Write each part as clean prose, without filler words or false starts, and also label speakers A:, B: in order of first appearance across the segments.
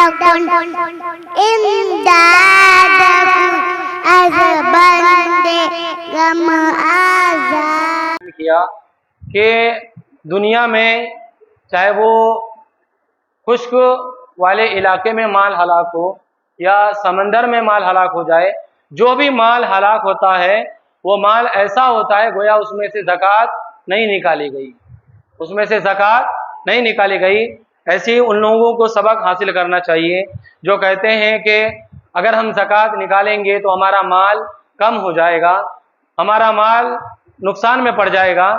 A: تكن امدادكم از بندے غم آزاد
B: کیا کہ دنیا میں چاہے وہ خشک والے علاقے میں مال ہلاک ہو یا سمندر میں مال ہلاک ہو جائے، جو بھی مال ہلاک ہوتا ہے وہ مال ایسا ہوتا ہے گویا اس میں سے زکوٰۃ نہیں نکالی گئی، اس میں سے زکوٰۃ نہیں نکالی گئی۔ ایسے ہی ان لوگوں کو سبق حاصل کرنا چاہیے جو کہتے ہیں کہ اگر ہم زکوٰۃ نکالیں گے تو ہمارا مال کم ہو جائے گا، ہمارا مال نقصان میں پڑ جائے گا۔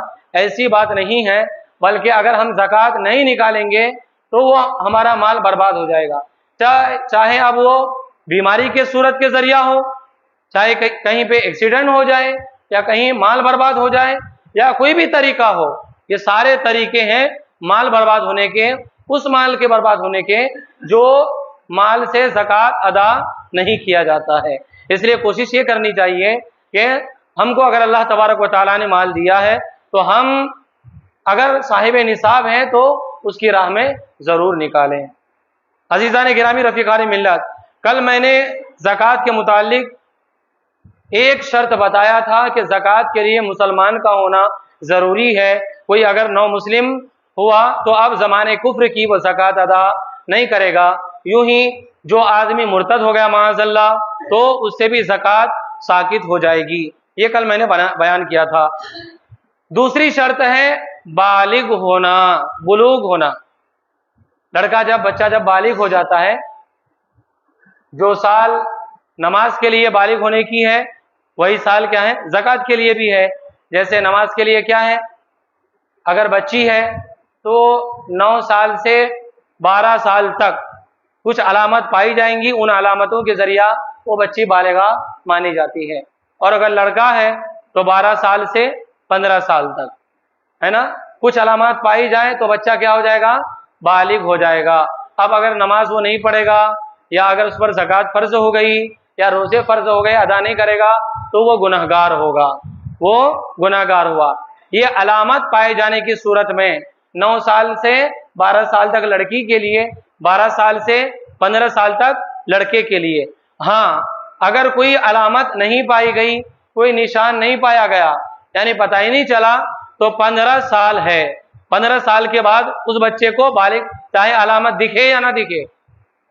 B: ایسی بات نہیں ہے، بلکہ اگر ہم زکوٰۃ نہیں نکالیں گے تو وہ ہمارا مال برباد ہو جائے گا، چاہے اب وہ بیماری کے صورت کے ذریعہ ہو، چاہے کہیں پہ ایکسیڈنٹ ہو جائے یا کہیں مال برباد ہو جائے یا کوئی بھی طریقہ ہو، یہ سارے طریقے ہیں مال برباد ہونے کے، اس مال کے برباد ہونے کے جو مال سے زکوٰۃ ادا نہیں کیا جاتا ہے۔ اس لیے کوشش یہ کرنی چاہیے کہ ہم کو اگر اللہ تبارک و تعالیٰ نے مال دیا ہے تو ہم اگر صاحب نصاب ہیں تو اس کی راہ میں ضرور نکالیں۔ عزیزان گرامی، رفیقان ملت، کل میں نے زکوٰۃ کے متعلق ایک شرط بتایا تھا کہ زکوٰۃ کے لیے مسلمان کا ہونا ضروری ہے۔ کوئی اگر نو مسلم ہوا تو اب زمانے کفر کی وہ زکوٰۃ ادا نہیں کرے گا، یوں ہی جو آدمی مرتد ہو گیا معاذ اللہ تو اس سے بھی زکوٰۃ ساقط ہو جائے گی، یہ کل میں نے بیان کیا تھا۔ دوسری شرط ہے بالغ ہونا، بلوغ ہونا۔ بچہ جب بالغ ہو جاتا ہے، جو سال نماز کے لیے بالغ ہونے کی ہے وہی سال کیا ہے؟ زکوٰۃ کے لیے بھی ہے۔ جیسے نماز کے لیے کیا ہے؟ اگر بچی ہے تو 9 سال سے 12 سال تک کچھ علامت پائی جائیں گی، ان علامتوں کے ذریعہ وہ بچی بالغہ مانی جاتی ہے۔ اور اگر لڑکا ہے تو 12 سال سے 15 سال تک، ہے نا، کچھ علامات پائی جائیں تو بچہ کیا ہو جائے گا؟ بالغ ہو جائے گا۔ اب اگر نماز وہ نہیں پڑھے گا یا اگر اس پر زکوٰۃ فرض ہو گئی یا روزے فرض ہو گئے ادا نہیں کرے گا تو وہ گنہگار ہوگا، وہ گنہگار ہوا۔ یہ علامت پائے جانے کی صورت میں 9 سال سے 12 سال تک لڑکی کے لیے، 12 سال سے 15 سال تک لڑکے کے لیے۔ ہاں، اگر کوئی علامت نہیں پائی گئی، کوئی نشان نہیں پایا گیا، یعنی پتہ ہی نہیں چلا، تو 15 سال ہے، 15 سال کے بعد اس بچے کو بالغ، چاہے علامت دکھے یا نہ دکھے،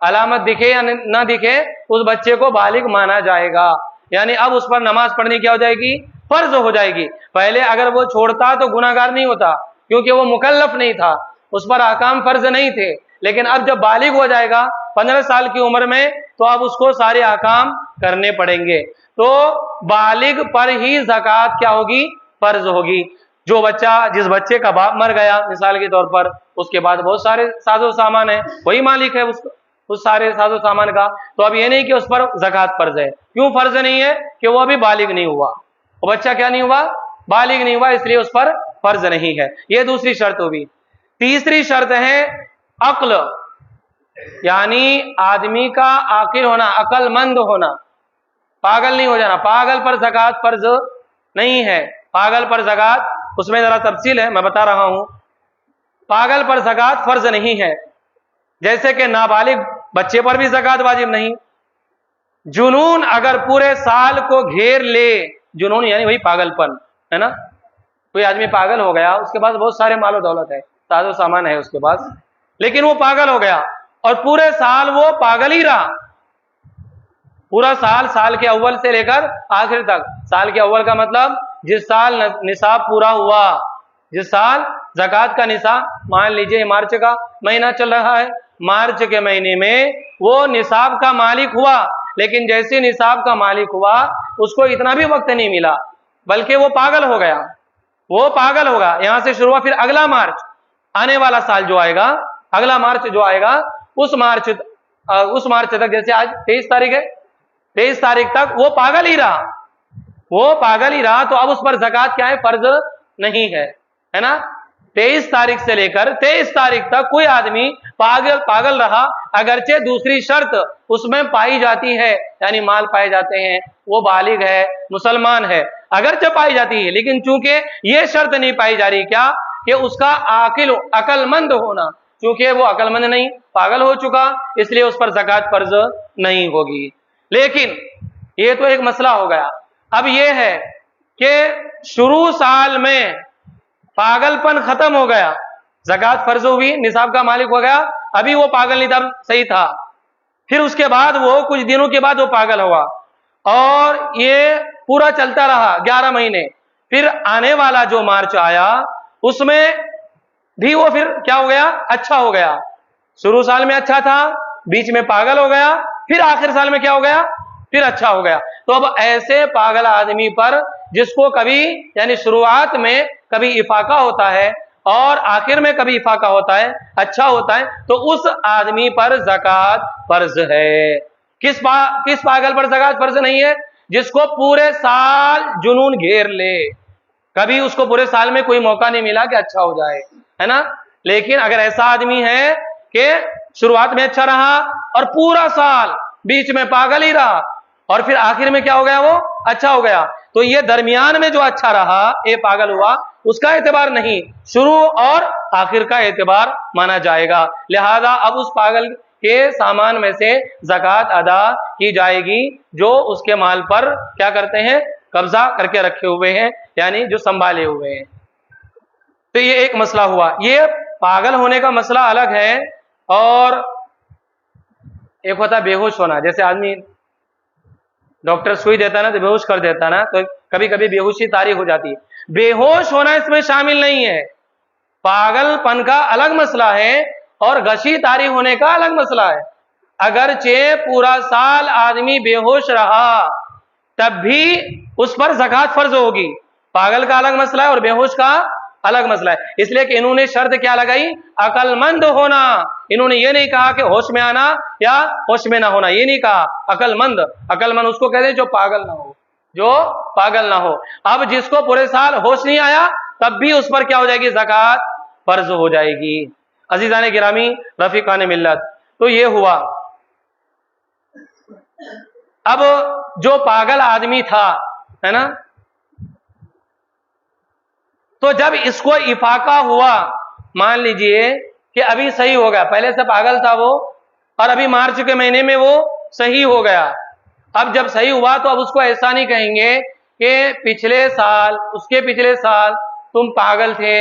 B: علامت دکھے یا نہ دکھے، اس بچے کو بالغ مانا جائے گا۔ یعنی اب اس پر نماز پڑھنی کیا ہو جائے گی؟ فرض ہو جائے گی۔ پہلے اگر وہ چھوڑتا تو گناہگار نہیں ہوتا کیونکہ وہ مکلف نہیں تھا، اس پر احکام فرض نہیں تھے، لیکن اب جب بالغ ہو جائے گا 15 سال کی عمر میں تو اب اس کو سارے احکام کرنے پڑیں گے۔ تو بالغ پر ہی زکوٰۃ کیا ہوگی؟ فرض ہوگی۔ جو بچہ، جس بچے کا باپ مر گیا مثال کے طور پر، اس کے بعد بہت سارے ساز و سامان ہیں، وہی مالک ہے اس سارے ساز و سامان کا، تو اب یہ نہیں کہ اس پر زکوٰۃ فرض ہے۔ کیوں فرض نہیں ہے؟ کہ وہ ابھی بالغ نہیں ہوا، وہ بچہ کیا نہیں ہوا؟ بالغ نہیں ہوا، اس لیے اس پر فرض نہیں ہے۔ یہ دوسری شرط ہوگی۔ تیسری شرط ہے عقل، یعنی آدمی کا عاقل ہونا، عقل مند ہونا، پاگل نہیں ہو جانا۔ پاگل پر زکوٰۃ فرض نہیں ہے، پاگل پر زکوٰۃ، اس میں ذرا تفصیل ہے، میں بتا رہا ہوں۔ پاگل پر زکوٰۃ فرض نہیں ہے، جیسے کہ نابالغ بچے پر بھی زکوٰۃ واجب نہیں۔ جنون اگر پورے سال کو گھیر لے، جنون یعنی وہی پاگل پن ہے نا، کوئی آدمی پاگل ہو گیا، اس کے پاس بہت سارے مال و دولت ہے، ساز و سامان ہے اس کے پاس، لیکن وہ پاگل ہو گیا اور پورے سال وہ پاگل ہی رہا، پورا سال کے اول سے لے کر آخر تک۔ سال کے اول کا مطلب جس سال نصاب پورا ہوا، جس سال زکوٰۃ کا نصاب، مان لیجئے مارچ کا مہینہ چل رہا ہے، مارچ کے مہینے میں وہ نصاب کا مالک ہوا، لیکن جیسے نصاب کا مالک ہوا اس کو اتنا بھی وقت نہیں ملا، بلکہ وہ پاگل ہو گیا، وہ پاگل ہوگا۔ یہاں سے شروع ہوا، پھر اگلا مارچ، آنے والا سال جو آئے گا، اگلا مارچ جو آئے گا، اس مارچ تک، جیسے آج 23 تاریخ ہے، 23 تاریخ تک وہ پاگل ہی رہا، وہ پاگل ہی رہا، تو اب اس پر زکوٰۃ کیا ہے؟ فرض نہیں ہے نا۔ 23 تاریخ سے لے کر 23 تاریخ تک کوئی آدمی پاگل رہا، اگرچہ دوسری شرط اس میں پائی جاتی ہے، یعنی مال پائے جاتے ہیں، وہ بالغ ہے، مسلمان ہے، اگرچہ پائی جاتی ہے، لیکن چونکہ یہ شرط نہیں پائی جا رہی، کیا کہ اس کا عقل مند ہونا، چونکہ وہ عقل مند نہیں، پاگل ہو چکا، اس لیے اس پر زکوٰۃ فرض نہیں ہوگی۔ لیکن یہ تو ایک مسئلہ ہو گیا۔ اب یہ ہے کہ شروع سال میں پاگل پن ختم ہو گیا، زکوٰۃ فرض ہوئی، نصاب کا مالک ہو گیا، ابھی وہ پاگل نہیں تھا، صحیح تھا، پھر اس کے بعد وہ کچھ دنوں کے بعد وہ پاگل ہوا اور یہ پورا چلتا رہا 11 مہینے، پھر آنے والا جو مارچ آیا اس میں بھی وہ پھر کیا ہو گیا؟ اچھا ہو گیا۔ شروع سال میں اچھا تھا، بیچ میں پاگل ہو گیا، پھر آخر سال میں کیا ہو گیا؟ پھر اچھا ہو گیا۔ تو اب ایسے پاگل آدمی پر جس کو کبھی یعنی شروعات میں کبھی افاقہ ہوتا ہے اور آخر میں کبھی افاقہ ہوتا ہے، اچھا ہوتا ہے، تو اس آدمی پر زکوٰۃ فرض ہے۔ کس پاگل پر زکوٰۃ فرض نہیں ہے؟ جس کو پورے سال جنون گھیر لے، کبھی اس کو پورے سال میں کوئی موقع نہیں ملا کہ اچھا ہو جائے، ہے نا؟ لیکن اگر ایسا آدمی ہے کہ شروعات میں اچھا رہا اور پورا سال بیچ میں پاگل ہی رہا اور پھر آخر میں کیا ہو گیا؟ وہ اچھا ہو گیا، تو یہ درمیان میں جو اچھا رہا، یہ پاگل ہوا، اس کا اعتبار نہیں، شروع اور آخر کا اعتبار مانا جائے گا۔ لہذا اب اس پاگل کے سامان میں سے زکوٰۃ ادا کی جائے گی جو اس کے مال پر کیا کرتے ہیں؟ قبضہ کر کے رکھے ہوئے ہیں، یعنی جو سنبھالے ہوئے ہیں۔ تو یہ ایک مسئلہ ہوا۔ یہ پاگل ہونے کا مسئلہ الگ ہے، اور ایک ہوتا ہے بے ہوش ہونا، جیسے آدمی ڈاکٹر سوئی دیتا ہے نا تو بے ہوش کر دیتا ہے نا، تو کبھی کبھی بے ہوشی طاری ہو جاتی ہے، بے ہوش ہونا اس میں شامل نہیں ہے۔ پاگل پن کا الگ مسئلہ ہے اور غشی طاری ہونے کا الگ مسئلہ ہے۔ اگرچہ پورا سال آدمی بے ہوش رہا تب بھی اس پر زکوٰۃ فرض ہوگی، پاگل کا الگ مسئلہ ہے اور بے ہوش کا الگ مسئلہ ہے۔ اس لیے کہ انہوں نے شرط کیا لگائی؟ عقل مند ہونا۔ انہوں نے یہ نہیں کہا کہ ہوش میں آنا یا ہوش میں نہ ہونا، یہ نہیں کہا، عقل مند۔ عقل مند اس کو کہتے ہیں جو پاگل نہ ہو، جو پاگل نہ ہو۔ اب جس کو پورے سال ہوش نہیں آیا تب بھی اس پر کیا ہو جائے گی؟ زکوٰۃ فرض ہو جائے گی۔ عزیزان گرامی، رفیقان ملت، تو یہ ہوا۔ اب جو پاگل آدمی تھا، ہے نا، تو جب اس کو افاقہ ہوا، مان لیجئے کہ ابھی صحیح ہو گیا، پہلے سے پاگل تھا وہ اور ابھی مارچ کے مہینے میں وہ صحیح ہو گیا، اب جب صحیح ہوا تو اب اس کو ایسا نہیں کہیں گے کہ پچھلے سال، اس کے پچھلے سال تم پاگل تھے،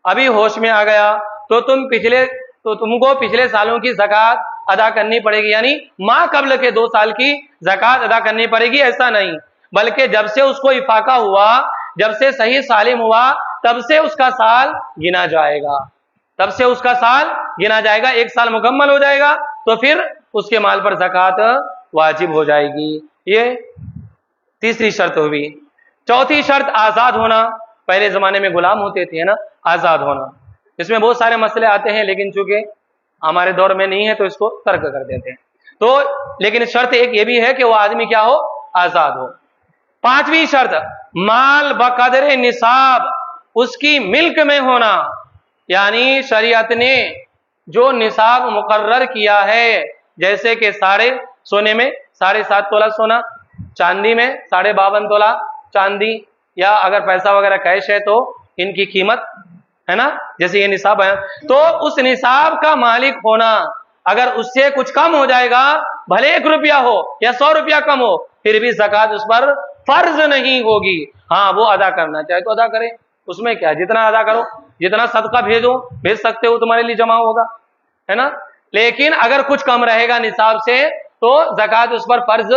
B: ابھی ہوش میں آ گیا تو تم کو پچھلے سالوں کی زکوٰۃ ادا کرنی پڑے گی، یعنی ما قبل کے 2 سال کی زکوٰۃ ادا کرنی پڑے گی، ایسا نہیں، بلکہ جب سے اس کو افاقہ ہوا، جب سے صحیح سالم ہوا، تب سے اس کا سال گنا جائے گا، تب سے اس کا سال گنا جائے گا، 1 سال مکمل ہو جائے گا تو پھر اس کے مال پر زکوٰۃ واجب ہو جائے گی۔ یہ تیسری شرط ہوئی۔ چوتھی شرط آزاد ہونا۔ پہلے زمانے میں غلام ہوتے تھے نا، آزاد ہونا، اس میں بہت سارے مسئلے آتے ہیں لیکن چونکہ ہمارے دور میں نہیں ہے تو اس کو ترک کر دیتے ہیں۔ تو لیکن شرط ایک یہ بھی ہے کہ وہ آدمی کیا ہو؟ آزاد ہو۔ 5ویں شرط، مال بقدر نصاب اس کی ملک میں ہونا، یعنی شریعت نے جو نصاب مقرر کیا ہے، جیسے کہ سونے میں 7.5 تولہ سونا، چاندی میں 52.5 تولہ چاندی، یا اگر پیسہ وغیرہ کیش ہے تو ان کی قیمت، ہے نا، جیسے یہ نصاب ہے، تو اس نصاب کا مالک ہونا، اگر اس سے کچھ کم ہو جائے گا، بھلے 1 روپیہ ہو یا 100 روپیہ کم ہو، پھر بھی زکوٰۃ اس پر فرض نہیں ہوگی۔ ہاں، وہ ادا کرنا چاہے تو ادا کرے، اس میں کیا، جتنا ادا کرو، جتنا صدقہ بھیج سکتے ہو تمہارے لیے جمع ہوگا، ہے نا، لیکن اگر کچھ کم رہے گا نصاب سے تو زکوٰۃ اس پر فرض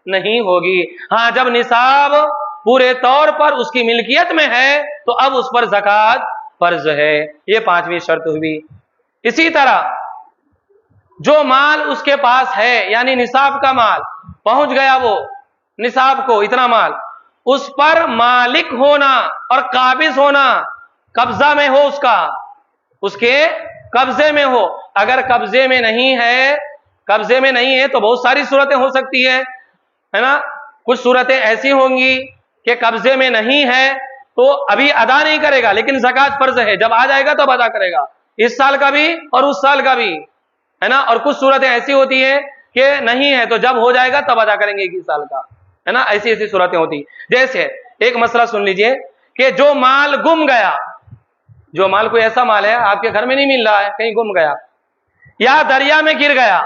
B: نہیں ہوگی۔ ہاں، جب نصاب پورے طور پر اس کی ملکیت میں ہے تو اب اس پر زکوٰۃ فرض ہے۔ یہ 5ویں شرط ہوئی۔ اسی طرح جو مال اس کے پاس ہے، یعنی نصاب کا مال پہنچ گیا، وہ نصاب کو اتنا مال، اس پر مالک ہونا اور قابض ہونا، قبضہ میں ہو، اس کے قبضے میں ہو۔ اگر قبضے میں نہیں ہے تو بہت ساری صورتیں ہو سکتی ہے نا، کچھ صورتیں ایسی ہوں گی کہ قبضے میں نہیں ہے تو ابھی ادا نہیں کرے گا، لیکن زکوٰۃ فرض ہے، جب آ جائے گا تب ادا کرے گا، اس سال کا بھی اور اس سال کا بھی، ہے نا، اور کچھ صورتیں ایسی ہوتی ہیں کہ نہیں ہے تو جب ہو جائے گا تب ادا کریں گے 21 سال کا، ہے نا، ایسی صورتیں ہوتی۔ جیسے ایک مسئلہ سن لیجئے کہ جو مال گم گیا، جو مال کوئی ایسا مال ہے آپ کے گھر میں نہیں مل رہا ہے، کہیں گم گیا یا دریا میں گر گیا،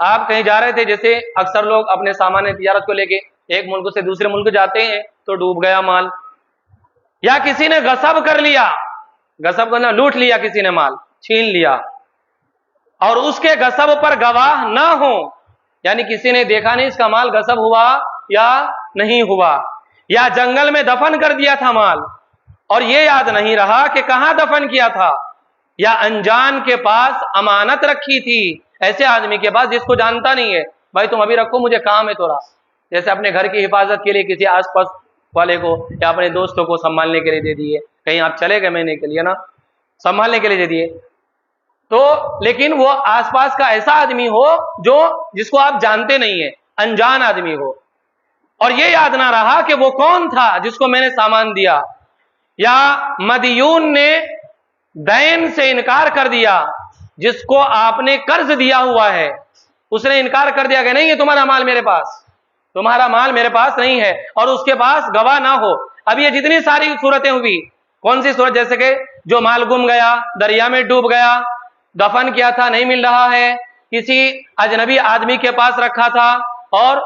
B: آپ کہیں جا رہے تھے، جیسے اکثر لوگ اپنے سامان تجارت کو لے کے ایک ملک سے دوسرے ملک جاتے ہیں تو ڈوب گیا مال، یا کسی نے غصب کر لیا، غصب کرنا لوٹ لیا، کسی نے مال چھین لیا اور اس کے غصب پر گواہ نہ ہو، یعنی کسی نے دیکھا نہیں اس کا مال غصب ہوا یا نہیں ہوا، یا جنگل میں دفن کر دیا تھا مال اور یہ یاد نہیں رہا کہ کہاں دفن کیا تھا، یا انجان کے پاس امانت رکھی تھی، ایسے آدمی کے پاس جس کو جانتا نہیں ہے، بھائی تم ابھی رکھو مجھے کام ہے تھوڑا، جیسے اپنے گھر کی حفاظت کے لیے کسی آس پاس والے کو یا اپنے دوستوں کو سنبھالنے کے لیے دے دیے، کہیں آپ چلے گئے مہینے کے لیے نا، سنبھالنے کے لیے دے دیے، تو لیکن وہ آس پاس کا ایسا آدمی ہو جو جس کو آپ جانتے نہیں ہیں، انجان آدمی ہو، اور یہ یاد نہ رہا کہ وہ کون تھا جس کو میں نے سامان دیا، یا مدیون نے دین سے انکار کر دیا، جس کو آپ نے قرض دیا ہوا ہے اس نے انکار کر دیا کہ نہیں یہ تمہارا مال میرے پاس، تمہارا مال میرے پاس نہیں ہے، اور اس کے پاس گواہ نہ ہو۔ اب یہ جتنی ساری صورتیں ہوئی، کون سی صورت؟ جیسے کہ جو مال گم گیا، دریا میں ڈوب گیا، دفن کیا تھا نہیں مل رہا ہے، کسی اجنبی آدمی کے پاس رکھا تھا اور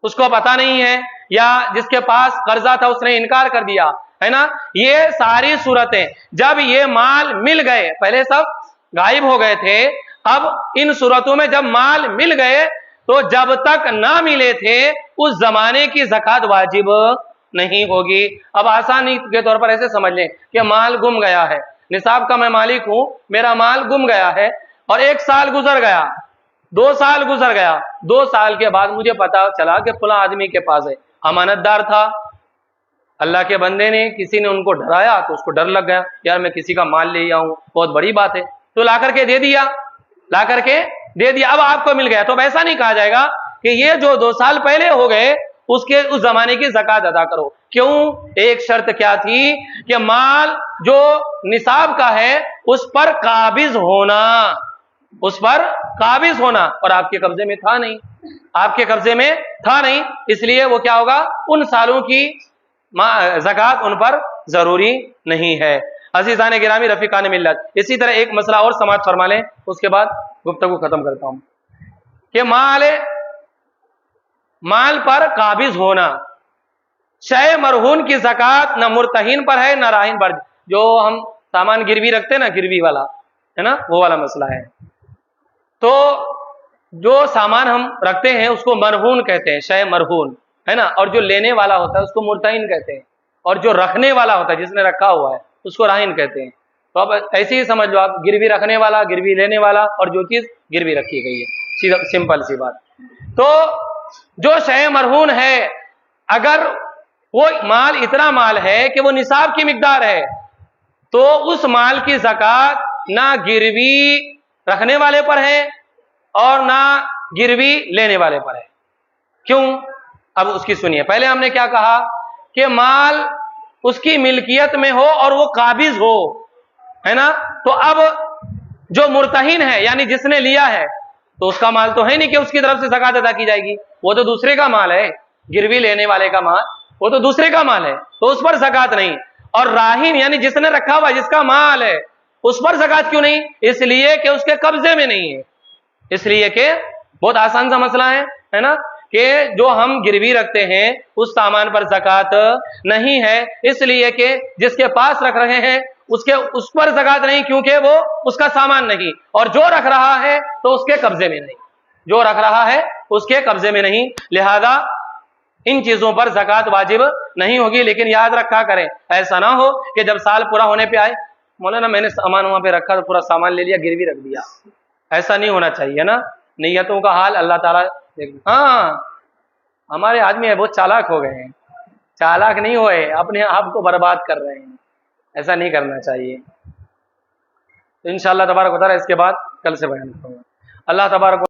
B: اس کو پتا نہیں ہے، یا جس کے پاس قرضہ تھا اس نے انکار کر دیا، ہے نا، یہ ساری صورتیں جب یہ مال مل گئے، پہلے سب غائب ہو گئے تھے، اب ان صورتوں میں جب مال مل گئے تو جب تک نہ ملے تھے اس زمانے کی زکوٰۃ واجب نہیں ہوگی۔ اب آسانی کے طور پر ایسے سمجھ لیں کہ مال گم گیا ہے، نصاب کا میں مالک ہوں، میرا مال گم گیا ہے اور 1 سال گزر گیا، 2 سال گزر گیا، 2 سال کے بعد مجھے پتا چلا کہ فلاں آدمی کے پاس ہے، امانت دار تھا، اللہ کے بندے نے کسی نے ان کو ڈرایا تو اس کو ڈر لگ گیا، یار میں کسی کا مال لے آؤں بہت بڑی بات ہے، تو لا کر کے دے دیا، لا کر کے دے دیا، اب آپ کو مل گیا، تو ایسا نہیں کہا جائے گا کہ یہ جو 2 سال پہلے ہو گئے اس زمانے کی زکوٰۃ ادا کرو۔ کیوں؟ ایک شرط کیا تھی کہ مال جو نصاب کا ہے اس پر قابض ہونا، اس پر قابض ہونا، اور آپ کے قبضے میں تھا نہیں، آپ کے قبضے میں تھا نہیں، اس لیے وہ کیا ہوگا، ان سالوں کی زکوٰۃ ان پر ضروری نہیں ہے۔ عزیزان گرامی، رفیقان ملت، اسی طرح ایک مسئلہ اور سماعت فرما لیں، اس کے بعد گفتگو ختم کرتا ہوں، کہ مال پر قابض ہونا، شے مرہون کی زکوٰۃ نہ مرتہین پر ہے نہ راہن پر، جو ہم سامان گروی رکھتے ہیں نا، گروی والا ہے نا، وہ والا مسئلہ ہے، تو جو سامان ہم رکھتے ہیں اس کو مرہون کہتے ہیں، شے مرہون ہے نا، اور جو لینے والا ہوتا ہے اس کو مرتہین کہتے ہیں، اور جو رکھنے والا ہوتا ہے جس نے رکھا ہوا ہے اس کو راہن کہتے ہیں۔ تو اب ایسے ہی سمجھ لو آپ، گروی رکھنے والا، گروی لینے والا، اور جو چیز گروی رکھی گئی ہے، سمپل سی بات۔ تو جو شے مرہون ہے، اگر وہ مال اتنا مال ہے کہ وہ نصاب کی مقدار ہے تو اس مال کی زکوٰۃ نہ گروی رکھنے والے پر ہے اور نہ گروی لینے والے پر ہے۔ کیوں؟ اب اس کی سنیے، پہلے ہم نے کیا کہا کہ مال اس کی ملکیت میں ہو اور وہ قابض ہو، ہے نا، تو اب جو مرتہین ہے یعنی جس نے لیا ہے تو اس کا مال تو ہے نہیں کہ اس کی طرف سے زکوٰۃ ادا کی جائے گی، وہ تو دوسرے کا مال ہے، گروی لینے والے کا مال وہ تو دوسرے کا مال ہے، تو اس پر زکوٰۃ نہیں، اور راہن یعنی جس نے رکھا ہوا جس کا مال ہے اس پر زکوٰۃ کیوں نہیں؟ اس لیے کہ اس کے قبضے میں نہیں ہے، اس لیے کہ بہت آسان سا مسئلہ ہے نا، کہ جو ہم گروی رکھتے ہیں اس سامان پر زکوٰۃ نہیں ہے، اس لیے کہ جس کے پاس رکھ رہے ہیں اس پر زکوٰۃ نہیں، کیونکہ وہ اس کا سامان نہیں، اور جو رکھ رہا ہے تو اس کے قبضے میں نہیں، جو رکھ رہا ہے اس کے قبضے میں نہیں، لہذا ان چیزوں پر زکوٰۃ واجب نہیں ہوگی۔ لیکن یاد رکھا کریں، ایسا نہ ہو کہ جب سال پورا ہونے پہ آئے، مولانا میں نے سامان وہاں پہ رکھا تو پورا سامان لے لیا، گروی رکھ دیا، ایسا نہیں ہونا چاہیے نا، نیتوں کا حال اللہ تعالیٰ دیکھ۔ ہاں ہمارے آدمی ہے بہت چالاک ہو گئے ہیں، چالاک نہیں ہوئے، اپنے آپ کو برباد کر رہے ہیں، ایسا نہیں کرنا چاہیے۔ تو انشاءاللہ تبارک و تعالیٰ اس کے بعد کل سے بیان کروں گا۔ اللہ تبارک